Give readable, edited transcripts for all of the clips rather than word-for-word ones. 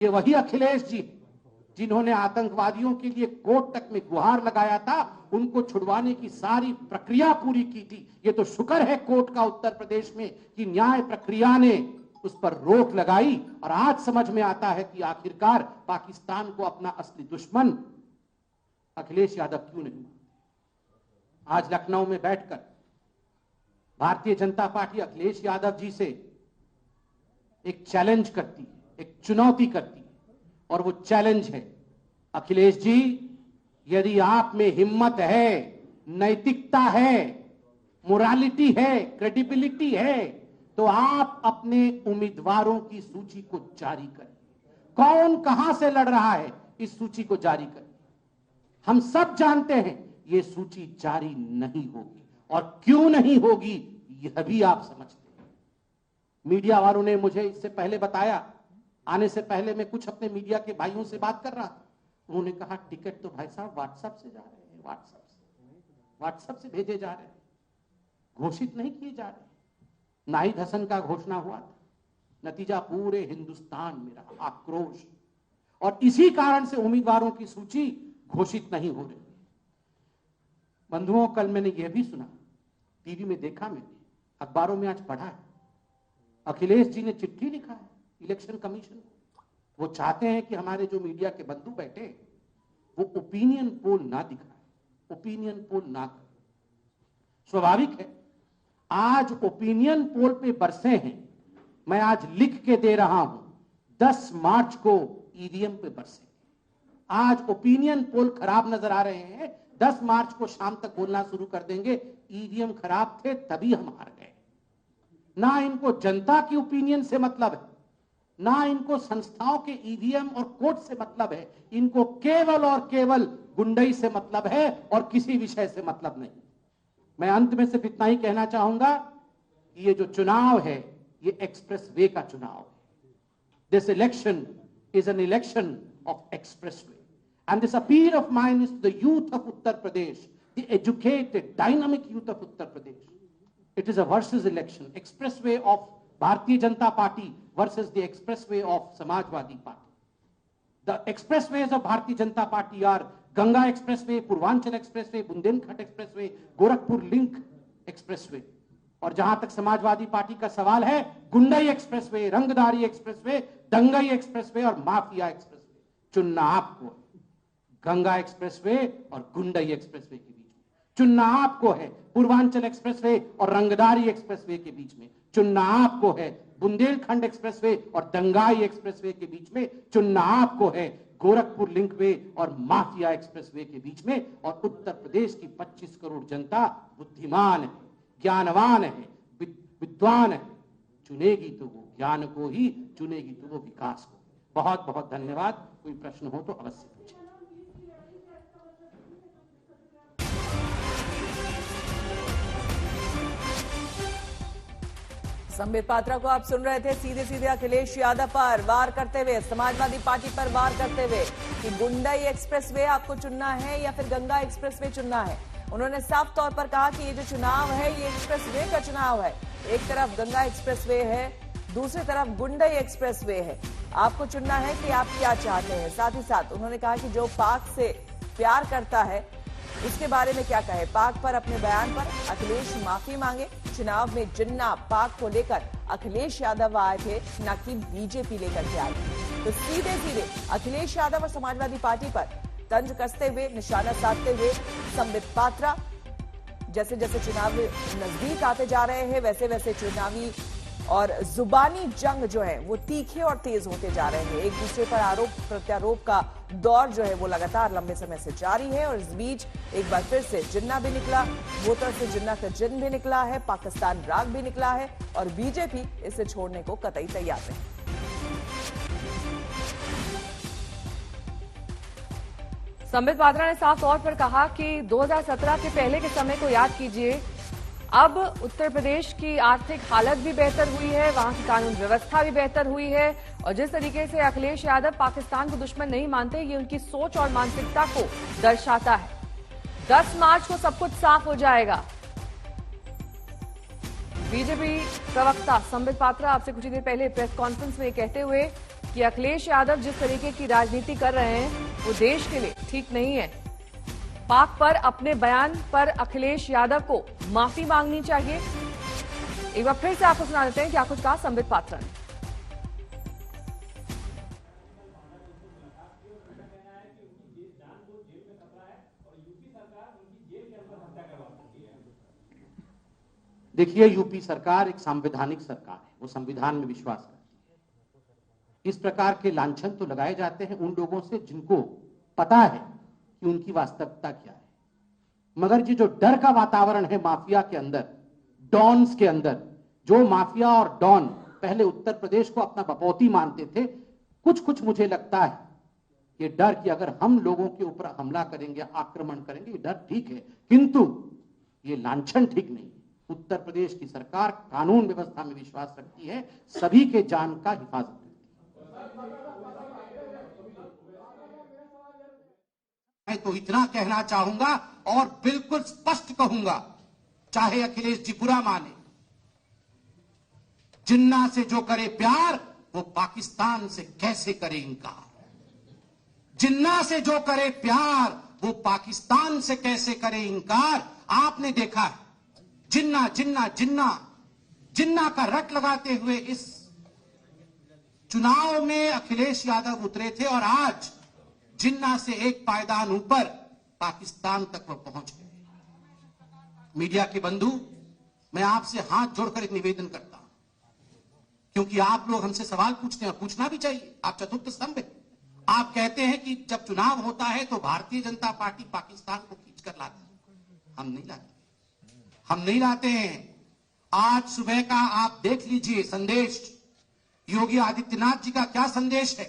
ये वही अखिलेश जी जिन्होंने आतंकवादियों के लिए कोर्ट तक में गुहार लगाया था, उनको छुड़वाने की सारी प्रक्रिया पूरी की थी। ये तो शुक्र है कोर्ट का उत्तर प्रदेश में कि न्याय प्रक्रिया ने उस पर रोक लगाई और आज समझ में आता है कि आखिरकार पाकिस्तान को अपना असली दुश्मन अखिलेश यादव क्यों नहीं। आज लखनऊ में बैठकर भारतीय जनता पार्टी अखिलेश यादव जी से एक चैलेंज करती है, एक चुनौती करती है, और वो चैलेंज है, अखिलेश जी यदि आप में हिम्मत है, नैतिकता है, मोरालिटी है, क्रेडिबिलिटी है, तो आप अपने उम्मीदवारों की सूची को जारी करें। कौन कहां से लड़ रहा है, इस सूची को जारी करें। हम सब जानते हैं ये सूची जारी नहीं होगी, और क्यों नहीं होगी यह भी आप समझते हैं। मीडिया वालों ने मुझे इससे पहले बताया, आने से पहले मैं कुछ अपने मीडिया के भाइयों से बात कर रहा था, उन्होंने कहा टिकट तो भाई साहब व्हाट्सएप से जा रहे हैं, व्हाट्सएप से भेजे जा रहे हैं, घोषित नहीं किए जा रहे। नाहिद हसन का घोषणा हुआ था, नतीजा पूरे हिंदुस्तान में रहा आक्रोश, और इसी कारण से उम्मीदवारों की सूची घोषित नहीं हो रही। बंधुओं, कल मैंने यह भी सुना, टीवी में देखा, मैंने अखबारों में आज पढ़ा है, अखिलेश जी ने चिट्ठी लिखा है इलेक्शन कमीशन को। वो चाहते हैं कि हमारे जो मीडिया के बंधु बैठे वो ओपिनियन पोल ना दिखाए, ओपिनियन पोल ना करें। स्वाभाविक है, आज ओपिनियन पोल पे बरसे हैं। मैं आज लिख के दे रहा हूं, 10 मार्च को ईवीएम पे बरसे। आज ओपिनियन पोल खराब नजर आ रहे हैं, 10 मार्च को शाम तक बोलना शुरू कर देंगे ईवीएम खराब थे तभी हम हार गए। ना इनको जनता की ओपिनियन से मतलब है, ना इनको संस्थाओं के ईवीएम और कोर्ट से मतलब है, इनको केवल और केवल गुंडई से मतलब है और किसी विषय से मतलब नहीं। मैं अंत में सिर्फ इतना ही कहना चाहूंगा कि ये जो चुनाव है ये एक्सप्रेस वे का चुनाव है। This election is an election of express way, and this appeal of mine is the youth of Uttar Pradesh, the educated dynamic youth of Uttar Pradesh. It is a versus election, expressway of Bharatiya Janata Party versus the expressway of Samajwadi Party. The expressways of Bharatiya Janata Party are Ganga Expressway, Purvanchal Expressway, Bundelkhand Expressway, Gorakhpur Link Expressway. और जहां तक Samajwadi party का सवाल है, गुंडई expressway, रंगदारी expressway, दंगई expressway और mafia expressway. चुनना आपको है गंगा एक्सप्रेसवे और गुंडई एक्सप्रेसवे के बीच में, चुनना आपको है पूर्वांचल एक्सप्रेसवे और रंगदारी एक्सप्रेसवे के बीच में, चुनना आपको है बुंदेलखंड एक्सप्रेसवे और दंगाई एक्सप्रेसवे के बीच में, चुनना आपको है गोरखपुर लिंकवे और माफिया एक्सप्रेसवे के बीच में। और उत्तर प्रदेश की 25 करोड़ जनता बुद्धिमान है, ज्ञानवान है, विद्वान है, चुनेगी तो वो ज्ञान को ही, चुनेगी तो वो विकास को। बहुत बहुत धन्यवाद। कोई प्रश्न हो तो अवश्य पूछें। संबित पात्रा को आप सुन रहे थे, सीधे सीधे अखिलेश यादव पर वार करते हुए, समाजवादी पार्टी पर वार करते हुए कि गुंडई एक्सप्रेसवे आपको चुनना है या फिर गंगा एक्सप्रेसवे चुनना है। उन्होंने साफ तौर पर कहा कि ये जो चुनाव है ये एक्सप्रेसवे का चुनाव है। एक तरफ गंगा एक्सप्रेसवे है, दूसरी तरफ गुंडई एक्सप्रेसवे है। आपको चुनना है कि आप क्या चाहते हैं। साथ ही साथ उन्होंने कहा कि जो पाक से प्यार करता है उसके बारे में क्या कहे। पाक पर अपने बयान पर अखिलेश माफी मांगे। चुनाव में जिन्ना पाक को लेकर अखिलेश यादव आए थे, न कि बीजेपी लेकर के आए। तो सीधे सीधे अखिलेश यादव और समाजवादी पार्टी पर तंज कसते हुए, निशाना साधते हुए संबित पात्रा जैसे जैसे चुनाव नजदीक आते जा रहे हैं वैसे वैसे चुनावी और जुबानी जंग जो है वो तीखे और तेज होते जा रहे हैं। एक दूसरे पर आरोप प्रत्यारोप का दौर जो है वो लगातार लंबे समय से जारी है। और इस बीच एक बार फिर से जिन्ना भी निकला, वो तरफ से जिन्ना का जिन्न भी निकला है, पाकिस्तान राग भी निकला है और बीजेपी इसे छोड़ने को कतई तैयार नहीं। संबित पात्रा ने साफ तौर पर कहा कि 2017 के पहले के समय को याद कीजिए। अब उत्तर प्रदेश की आर्थिक हालत भी बेहतर हुई है, वहां की कानून व्यवस्था भी बेहतर हुई है और जिस तरीके से अखिलेश यादव पाकिस्तान को दुश्मन नहीं मानते, ये उनकी सोच और मानसिकता को दर्शाता है। 10 मार्च को सब कुछ साफ हो जाएगा। बीजेपी प्रवक्ता संबित पात्रा आपसे कुछ ही देर पहले प्रेस कॉन्फ्रेंस में कहते हुए कि अखिलेश यादव जिस तरीके की राजनीति कर रहे हैं वो देश के लिए ठीक नहीं है। पाक पर अपने बयान पर अखिलेश यादव को माफी मांगनी चाहिए। एक बार फिर से आपको सुना देते हैं क्या कुछ कहा संबित पात्रा ने। देखिए, यूपी सरकार एक संवैधानिक सरकार है, वो संविधान में विश्वास करती है। इस प्रकार के लांछन तो लगाए जाते हैं उन लोगों से जिनको पता है कि उनकी वास्तविकता क्या है, मगर ये जो डर का वातावरण है माफिया के अंदर, डॉन्स के अंदर, जो माफिया और डॉन पहले उत्तर प्रदेश को अपना बपौती मानते थे, कुछ मुझे लगता है ये डर कि अगर हम लोगों के ऊपर हमला करेंगे, आक्रमण करेंगे, ये डर ठीक है, किंतु ये लांछन ठीक नहीं। उत्तर प्रदेश की सरकार कानून व्यवस्था में विश्वास रखती है, सभी के जान का हिफाजत करती है। मैं तो इतना कहना चाहूंगा और बिल्कुल स्पष्ट कहूंगा, चाहे अखिलेश जी बुरा माने, जिन्ना से जो करे प्यार वो पाकिस्तान से कैसे करे इनकार। जिन्ना से जो करे प्यार वो पाकिस्तान से कैसे करे इनकार। आपने देखा है जिन्ना जिन्ना जिन्ना जिन्ना का रट लगाते हुए इस चुनाव में अखिलेश यादव उतरे थे और आज जिन्ना से एक पायदान ऊपर पाकिस्तान तक वो पहुंच गए। मीडिया के बंधु, मैं आपसे हाथ जोड़कर एक निवेदन करता हूं, क्योंकि आप लोग हमसे सवाल पूछते हैं और पूछना भी चाहिए। आप चतुर्थ स्तंभ हैं। आप कहते हैं कि जब चुनाव होता है तो भारतीय जनता पार्टी पाकिस्तान को खींचकर लाती है। हम नहीं लाते, हम नहीं लाते हैं। आज सुबह का आप देख लीजिए संदेश, योगी आदित्यनाथ जी का क्या संदेश है।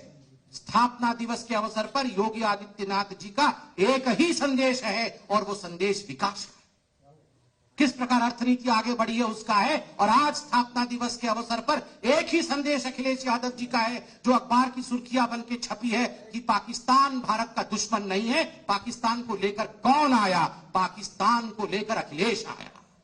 स्थापना दिवस के अवसर पर योगी आदित्यनाथ जी का एक ही संदेश है और वो संदेश विकास का। किस प्रकार अर्थनीति आगे बढ़ी है उसका है। और आज स्थापना दिवस के अवसर पर एक ही संदेश अखिलेश यादव जी का है, जो अखबार की सुर्खियां बन के छपी है कि पाकिस्तान भारत का दुश्मन नहीं है। पाकिस्तान को लेकर कौन आया? पाकिस्तान को लेकर अखिलेश आया।